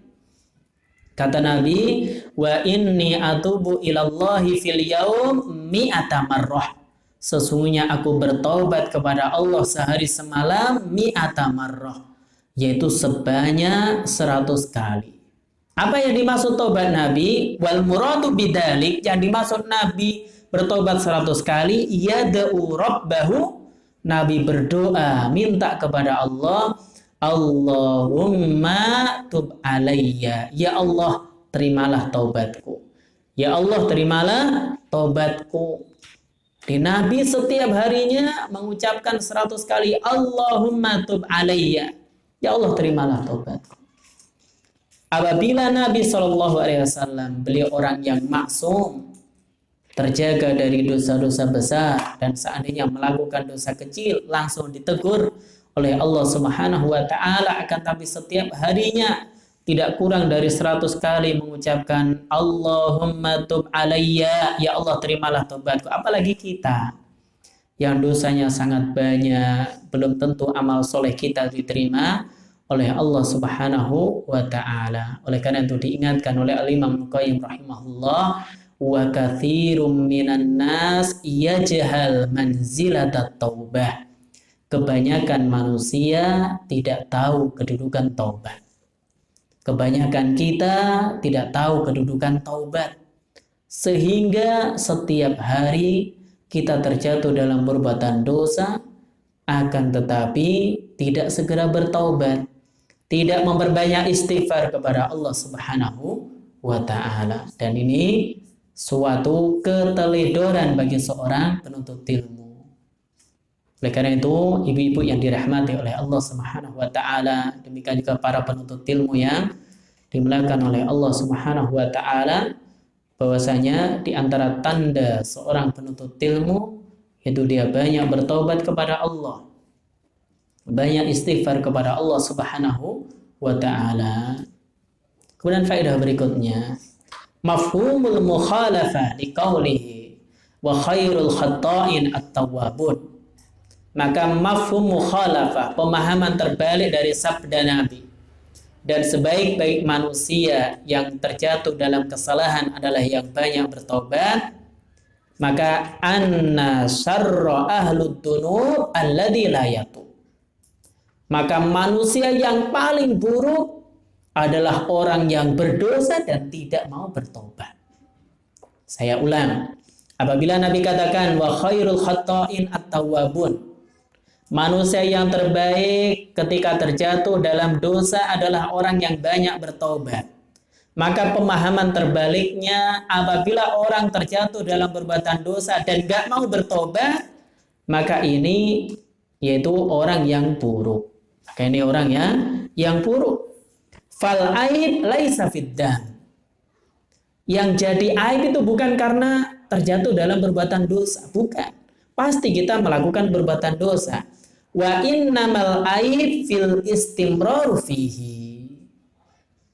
Kata Nabi, wa inni atubu ilallahi fil yaum mi'ata marrah. Sesungguhnya aku bertobat kepada Allah sehari semalam mi'ata marrah, yaitu sebanyak 100 kali. Apa yang dimaksud tobat Nabi? Wal muradu bidalik, yang dimaksud Nabi bertobat 100 kali, yad'u rabbahu, Nabi berdoa, minta kepada Allah, Allahumma tub alayya, ya Allah terimalah taubatku, ya Allah terimalah taubatku. Di Nabi setiap harinya mengucapkan 100 kali Allahumma tub alayya, ya Allah terimalah taubatku. Apabila Nabi SAW, beliau orang yang maksum, terjaga dari dosa-dosa besar, dan seandainya melakukan dosa kecil langsung ditegur oleh Allah Subhanahu wa taala, akan tapi setiap harinya tidak kurang dari 100 kali mengucapkan Allahumma tub alayya, ya Allah terimalah taubatku. Apalagi kita yang dosanya sangat banyak, belum tentu amal soleh kita diterima oleh Allah Subhanahu wa taala. Oleh karena itu diingatkan oleh Al-Imam Al-Qayyim rahimahullah, wa katsirum minan nas yajhal manzilatat taubah. Kebanyakan manusia tidak tahu kedudukan taubat. Kebanyakan kita tidak tahu kedudukan taubat, sehingga setiap hari kita terjatuh dalam perbuatan dosa, akan tetapi tidak segera bertaubat, tidak memperbanyak istighfar kepada Allah Subhanahu wa taala. Dan ini suatu keteledoran bagi seorang penuntut ilmu. Oleh karena itu, ibu-ibu yang dirahmati oleh Allah Subhanahu wa taala, demikian juga para penuntut ilmu yang dimuliakan oleh Allah Subhanahu wa taala, bahwasanya di antara tanda seorang penuntut ilmu itu dia banyak bertaubat kepada Allah, banyak istighfar kepada Allah Subhanahu wa taala. Kemudian faedah berikutnya, mafhumul mukhalafah liqaulihi wa khairul khatta'in at-tawwabun. Maka mafhum mukhalafah, pemahaman terbalik dari sabda Nabi, dan sebaik-baik manusia yang terjatuh dalam kesalahan adalah yang banyak bertobat, maka anna syarra ahlud dunub alladzi la yatub. Maka manusia yang paling buruk adalah orang yang berdosa dan tidak mau bertobat. Saya ulang, apabila Nabi katakan wa khairul khatta'in at-tawwabun, manusia yang terbaik ketika terjatuh dalam dosa adalah orang yang banyak bertobat. Maka pemahaman terbaliknya, apabila orang terjatuh dalam perbuatan dosa dan gak mau bertobat, maka ini yaitu orang yang buruk. Maka ini orang yang buruk. Fal aib laisa fiddam. Yang jadi aib itu bukan karena terjatuh dalam perbuatan dosa, bukan. Pasti kita melakukan perbuatan dosa. Wa innamal aib fil istimrar fihi.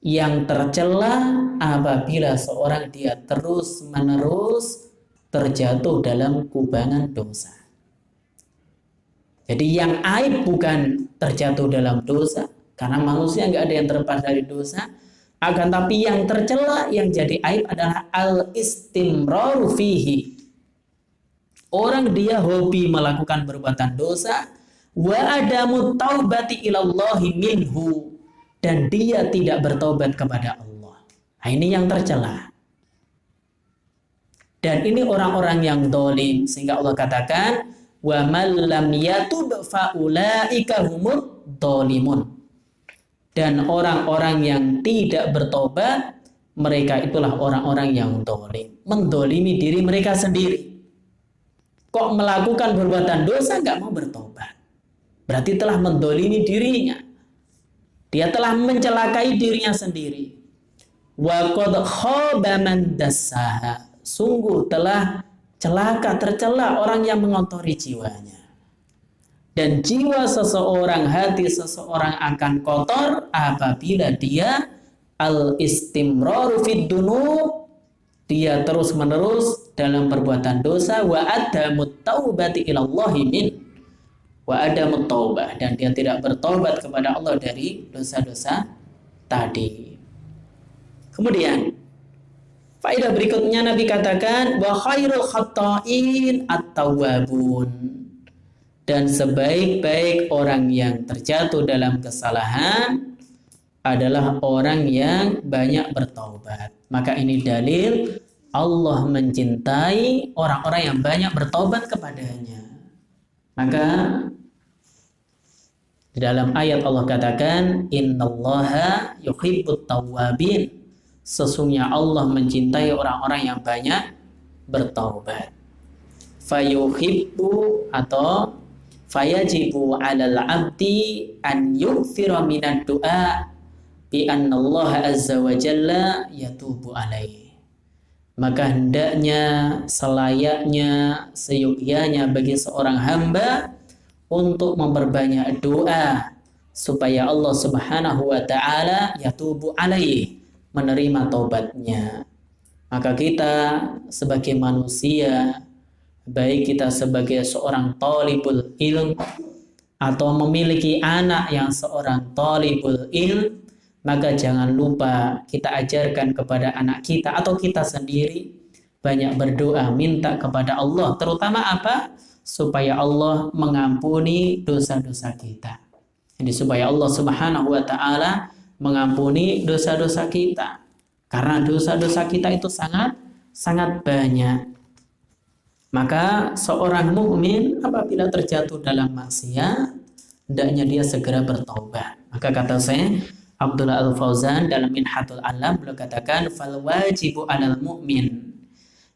Yang tercela apabila seorang dia terus-menerus terjatuh dalam kubangan dosa. Jadi yang aib bukan terjatuh dalam dosa, karena manusia nggak ada yang terlepas dari dosa. Akan tapi yang tercela, yang jadi aib adalah al-istimrar fihi. Orang dia hobi melakukan perbuatan dosa, wa adamu taubati ilallahi minhu, dan dia tidak bertobat kepada Allah. Nah, ini yang tercela. Dan ini orang-orang yang dolim, sehingga Allah katakan wa man lam yatub fa ulaika humud dolimun. Dan orang-orang yang tidak bertobat, mereka itulah orang-orang yang dolim, mendolimi diri mereka sendiri. Kok melakukan perbuatan dosa nggak mau bertobat, berarti telah mendolimi dirinya. Dia telah mencelakai dirinya sendiri. Wa qad khaba man dassaha. Sungguh telah celaka, tercela orang yang mengotori jiwanya. Dan jiwa seseorang, hati seseorang akan kotor apabila dia al-istimraru fid dunub, dia terus-menerus dalam perbuatan dosa, wa adamut taubati ilallahi min, wa adamut taubah, dan dia tidak bertobat kepada Allah dari dosa-dosa tadi. Kemudian faedah berikutnya Nabi katakan wa khairul khatta'in at-tawwabun. Dan sebaik-baik orang yang terjatuh dalam kesalahan adalah orang yang banyak bertaubat. Maka ini dalil Allah mencintai orang-orang yang banyak bertaubat kepadanya. Maka di dalam ayat Allah katakan innallaha yuhibbut tawwabin. Sesungguhnya Allah mencintai orang-orang yang banyak bertaubat. Fayuhibbu atau fayajibu 'alal 'abdi an yukthira minad du'a bi anna Allah azza wa jalla yatubu alaihi. Maka hendaknya, selayaknya, seyogyanya bagi seorang hamba untuk memperbanyak doa supaya Allah Subhanahu wa taala yatubu alaihi, menerima taubatnya. Maka kita sebagai manusia, baik kita sebagai seorang talibul ilm atau memiliki anak yang seorang talibul ilm, maka jangan lupa kita ajarkan kepada anak kita atau kita sendiri banyak berdoa, minta kepada Allah, terutama apa? Supaya Allah mengampuni dosa-dosa kita. Jadi supaya Allah Subhanahu wa taala mengampuni dosa-dosa kita. Karena dosa-dosa kita itu sangat banyak. Maka seorang mukmin apabila terjatuh dalam maksiat, hendaknya dia segera bertaubat. Maka kata saya Abdullah Al-Fauzan dalam Minhatul Alam, beliau katakan fal wajibu 'alal mu'min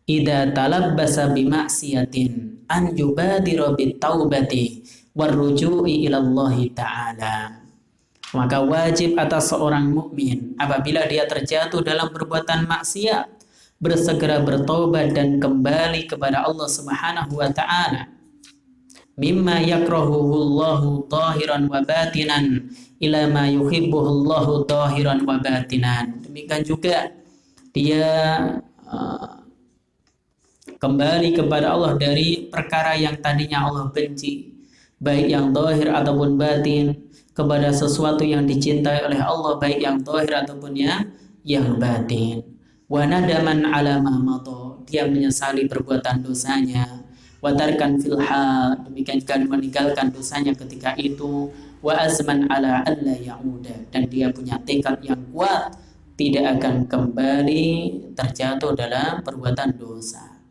idza talabbasa bi maksiatin an yubadira bit taubati warruju'i ila Allah taala. Maka wajib atas seorang mukmin apabila dia terjatuh dalam perbuatan maksiat, bersegera bertobat dan kembali kepada Allah Subhanahu wa taala. Mimma yakrahuhu Allahu zahiran wa batinan ila ma yuhibbuhu Allahu zahiran wa batinan. Demikian juga dia kembali kepada Allah dari perkara yang tadinya Allah benci, baik yang zahir ataupun batin, kepada sesuatu yang dicintai oleh Allah, baik yang zahir ataupun yang batin. Wa nadaman ala ma madha, dia menyesali perbuatan dosanya. Wa tarkan fil hal, demikian juga meninggalkan dosanya ketika itu. Wa azman ala alla ya'uda, dan dia punya tekad yang kuat tidak akan kembali terjatuh dalam perbuatan dosa.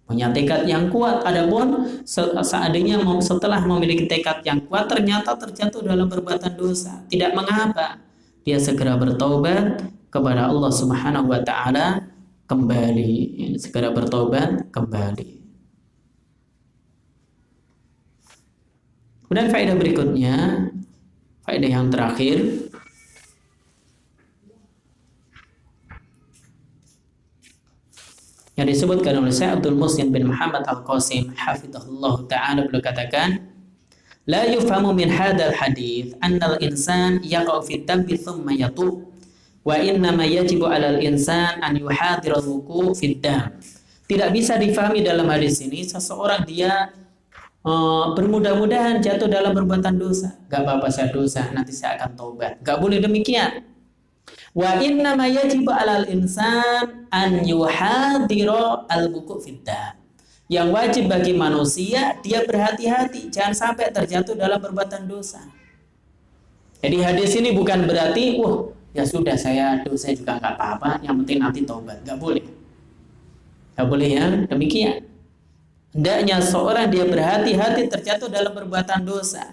Punya tekad yang kuat, adapun seandainya setelah memiliki tekad yang kuat ternyata terjatuh dalam perbuatan dosa, tidak mengapa, dia segera bertaubat kepada Allah Subhanahu wa taala kembali, segera bertaubat kembali. Kemudian faedah berikutnya, faedah yang terakhir, yang disebutkan oleh Syekh Abdul Muhsin bin Muhammad Al-Qasim hafizahullah ta'ala, beliau katakan, la yufhamu min hadzal hadits anna al-insan yaqa'u fi dhanbi thumma yatub wa innama yajibu 'alal insan an yuhadhira al-wuqu' fi dzam. Tidak bisa difahami dalam hadis ini seseorang dia bermudah-mudahan jatuh dalam perbuatan dosa. Gak apa-apa, saya dosa, nanti saya akan taubat. Gak boleh demikian. Wa innama yajibu 'alal insan an yuhadhira al-wuqu' fi dzam. Yang wajib bagi manusia dia berhati-hati jangan sampai terjatuh dalam perbuatan dosa. Jadi hadis ini bukan berarti ya sudah saya dosa juga nggak apa-apa, yang penting nanti taubat. Nggak boleh ya demikian. Hendaknya seorang dia berhati-hati terjatuh dalam perbuatan dosa.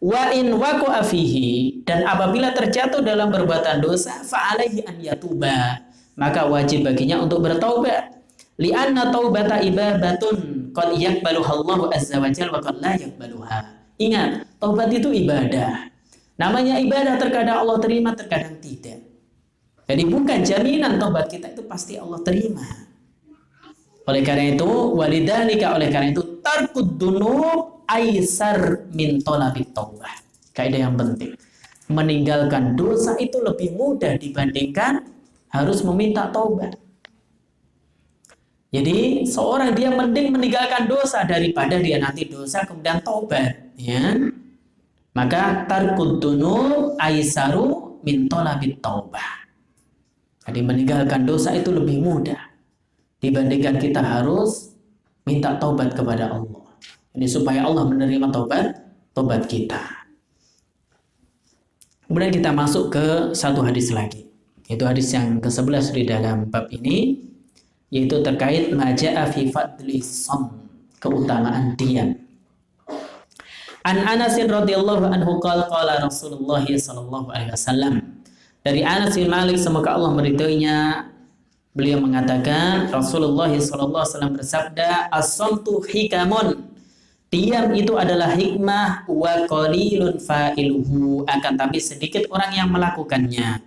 Wa in waqa'a fihi, dan apabila terjatuh dalam perbuatan dosa, fa alaihi an yatuba, maka wajib baginya untuk bertaubat. Li'anna taubata ibadatun qad yaqbaluha Allah azza wa jalla wa qad la yaqbaluha. Ingat, taubat itu ibadah. Namanya ibadah, terkadang Allah terima, terkadang tidak. Jadi bukan jaminan taubat kita itu pasti Allah terima. Oleh karena itu, oleh karena itu tarkud dunub aisar min talabit taubah. Kaidah yang penting. Meninggalkan dosa itu lebih mudah dibandingkan harus meminta taubat. Jadi seorang dia mending meninggalkan dosa daripada dia nanti dosa kemudian taubat, ya. Maka tarkud dunub aisaru min talabit taubah. Jadi meninggalkan dosa itu lebih mudah dibandingkan kita harus minta taubat kepada Allah. Jadi supaya Allah menerima taubat kita. Kemudian kita masuk ke satu hadis lagi. Itu hadis yang ke-11 di dalam bab ini, yaitu terkait maja'a fi fadli sham, keutamaan diam. An Anas radhiyallahu anhu qala Rasulullah sallallahu alaihi wasallam. Dari Anas bin Malik, semoga Allah meridhoinya, beliau mengatakan, Rasulullah sallallahu alaihi wasallam bersabda, as-samtu hikamun, diam itu adalah hikmah, wa qalilun fa'iluhu, akan tapi sedikit orang yang melakukannya.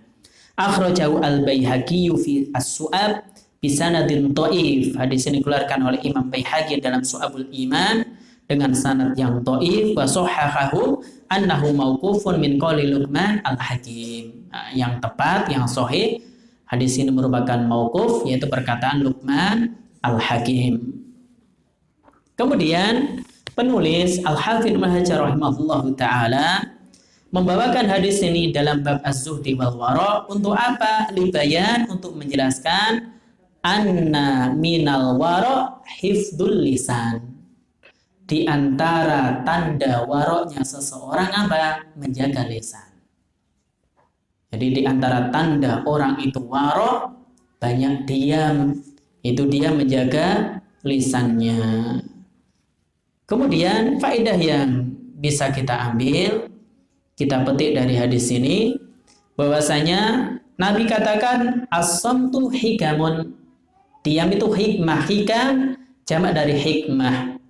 Akhrajahu al-Baihaqi fi as-Su'ab bisanadin dhaif. Hadis ini dikeluarkan oleh Imam Baihaqi dalam Su'abul Iman dengan sanad yang dhaif, wa sahhahahu annahu mauqufun min qouli Luqman al-Hakim. Yang tepat, yang sahih, hadis ini merupakan mauquf, yaitu perkataan Luqman al-Hakim. Kemudian penulis Al-Hafidz Ibnu Hajar rahimahullahu taala membawakan hadis ini dalam bab az-zuhdi wal wara untuk apa? Libayan, untuk menjelaskan anna minal wara hifdzul lisan. Di antara tanda waroknya seseorang apa? Menjaga lisan. Jadi di antara tanda orang itu warok, banyak diam, itu dia menjaga lisannya. Kemudian faedah yang bisa kita ambil, kita petik dari hadis ini, bahwasanya Nabi katakan as-samtu hikamun, diam itu hikmah. Hikam jamak dari hikmah.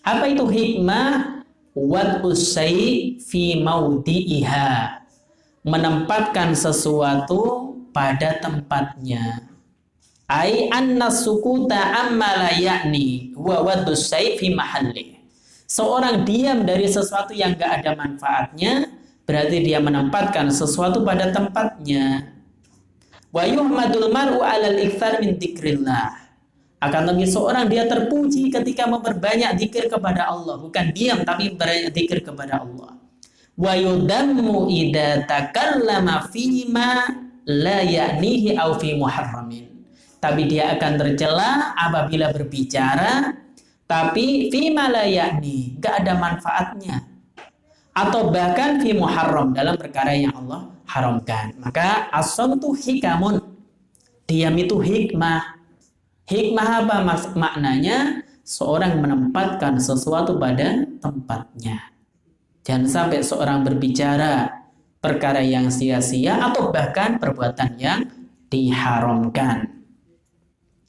Apa itu hikmah? Wad'us syai' fi maudi'iha, menempatkan sesuatu pada tempatnya. Ai anna sukuta amma la ya'ni wa wad'us syai' fi mahalli. Seorang diam dari sesuatu yang gak ada manfaatnya, berarti dia menempatkan sesuatu pada tempatnya. Wa yuhmadul mar'u 'alal iktsar min dzikrillah. Akan tetapi seorang dia terpuji ketika memperbanyak zikir kepada Allah, bukan diam tapi banyak zikir kepada Allah. Wa yudammu idza takallama fima la ya'nihi aw fi muharramin. Tapi dia akan tercela apabila berbicara tapi fima la ya'ni, enggak ada manfaatnya. Atau bahkan fi muharram, dalam perkara yang Allah haramkan. Maka as-samtu hikamun. Diam itu hikmah. Hikmah apa maknanya? Seorang menempatkan sesuatu pada tempatnya. Jangan sampai seorang berbicara perkara yang sia-sia atau bahkan perbuatan yang diharamkan.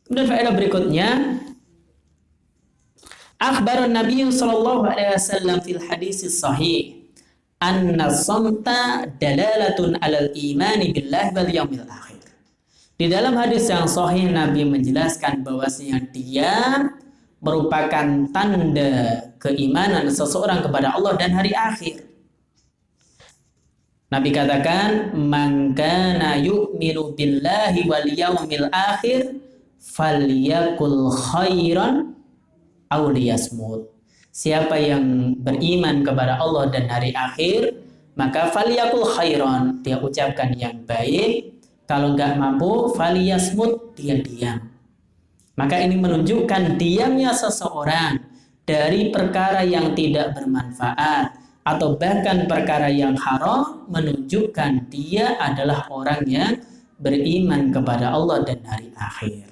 Kemudian faedah berikutnya, akhbaran Nabi sallallahu alaihi wasallam fil hadis sahih anna samta dalalatun alal imani billahi wal yaumil akhir. Di dalam hadis yang sahih Nabi menjelaskan bahwasanya diam merupakan tanda keimanan seseorang kepada Allah dan hari akhir. Nabi katakan, "Man kana yu'minu billahi wal yaumil akhir falyakul khairan aw liyasmut." Siapa yang beriman kepada Allah dan hari akhir, maka falyakul khairan, dia ucapkan yang baik. Kalau enggak mampu, falyasmut, dia diam. Maka ini menunjukkan diamnya seseorang dari perkara yang tidak bermanfaat atau bahkan perkara yang haram menunjukkan dia adalah orang yang beriman kepada Allah dan hari akhir.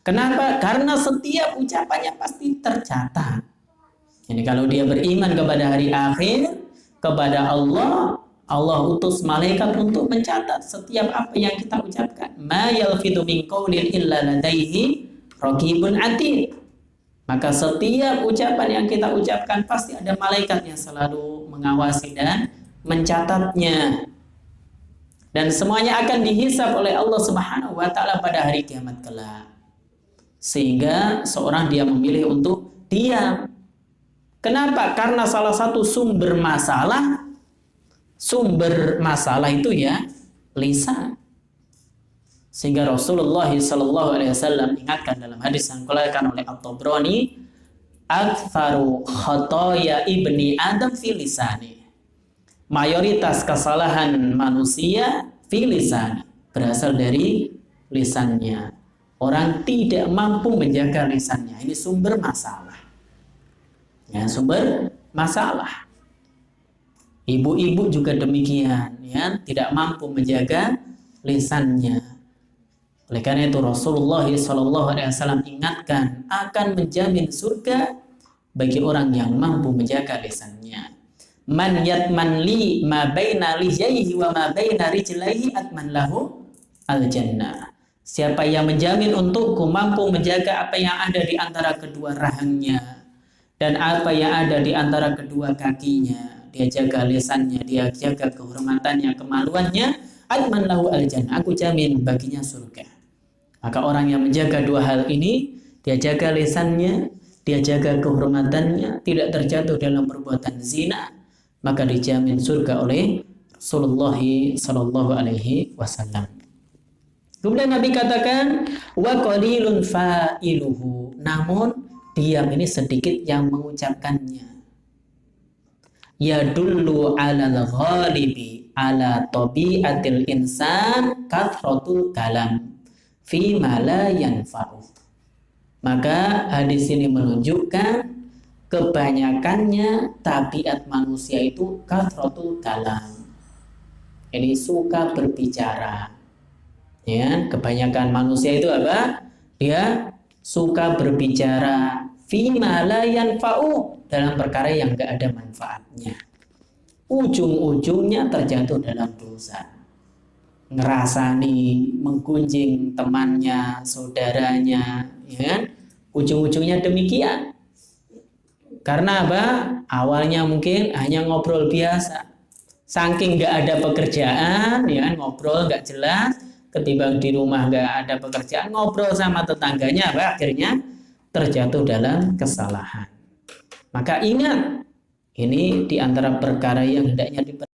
Kenapa? Karena setiap ucapannya pasti tercatat. Jadi kalau dia beriman kepada hari akhir, kepada Allah, Allah utus malaikat untuk mencatat setiap apa yang kita ucapkan. Ma yalfidu min qaulin illa ladaihi raqibun atid. Maka setiap ucapan yang kita ucapkan pasti ada malaikat yang selalu mengawasi dan mencatatnya. Dan semuanya akan dihisab oleh Allah Subhanahu wa taala pada hari kiamat kelak. Sehingga seorang dia memilih untuk diam. Kenapa? Karena salah satu sumber masalah itu ya lisan. Sehingga Rasulullah sallallahu alaihi wasallam ingatkan dalam hadis yang dikeluarkan oleh At-Tabrani, "Aktsaru khotoya ibni Adam fi lisani." Mayoritas kesalahan manusia fi lisani, berasal dari lisannya. Orang tidak mampu menjaga lisannya. Ini sumber masalah. Ya, sumber masalah. Ibu-ibu juga demikian, ya, tidak mampu menjaga lisannya. Oleh karena itu Rasulullah SAW ingatkan akan menjamin surga bagi orang yang mampu menjaga lisannya. Man yatman li ma baina lihyihi wa ma baina rijlaihi atman lahu al-jannah. Siapa yang menjamin untukku mampu menjaga apa yang ada di antara kedua rahangnya dan apa yang ada di antara kedua kakinya, dia jaga lisannya, dia jaga kehormatannya, kemaluannya, atman lahu al-jannah, aku jamin baginya surga. Maka orang yang menjaga dua hal ini, dia jaga lisannya, dia jaga kehormatannya, tidak terjatuh dalam perbuatan zina, maka dijamin surga oleh Rasulullah sallallahu alaihi wasallam. Kemudian Nabi katakan, wa qalilun fa'iluhu, namun diam ini sedikit yang mengucapkannya. Yadullu alal ghalibi ala tabi'atil insan kathratul kalam fi ma la yanfa'u. Maka hadis ini menunjukkan kebanyakannya tabiat manusia itu kathratul kalam. Ini suka berbicara. Ya, kebanyakan manusia itu apa? Dia suka berbicara fi ma la yanfa'u, dalam perkara yang enggak ada manfaatnya. Ujung-ujungnya terjatuh dalam dosa. Ngerasani, menggunjing temannya, saudaranya, ya. Ujung-ujungnya demikian. Karena apa? Awalnya mungkin hanya ngobrol biasa. Saking enggak ada pekerjaan, ya, ngobrol enggak jelas. Ketimbang di rumah nggak ada pekerjaan, ngobrol sama tetangganya, akhirnya terjatuh dalam kesalahan. Maka ingat, ini di antara perkara yang hendaknya